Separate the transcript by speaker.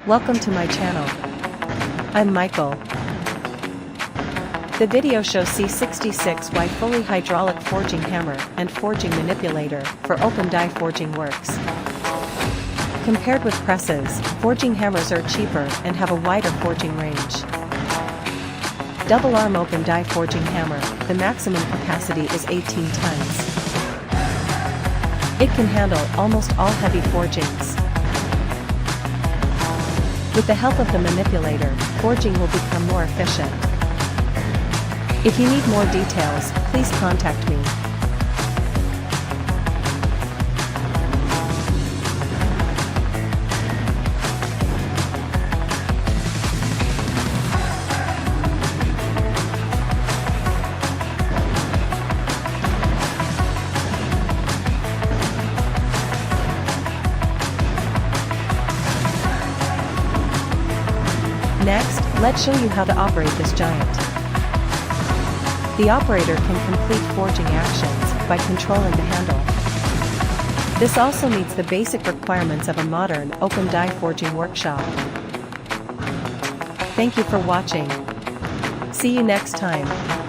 Speaker 1: Welcome to my channel. I'm Michael. The video shows C66Y fully hydraulic forging hammer and forging manipulator for open die forging works. Compared with presses, forging hammers are cheaper and have a wider forging range. Double arm open die forging hammer, the maximum capacity is 18 tons. It can handle almost all heavy forgings. With the help of the manipulator, forging will become more efficient. If you need more details, please contact me. Next, let's show you how to operate this giant. The operator can complete forging actions by controlling the handle. This also meets the basic requirements of a modern open die forging workshop. Thank you for watching. See you next time.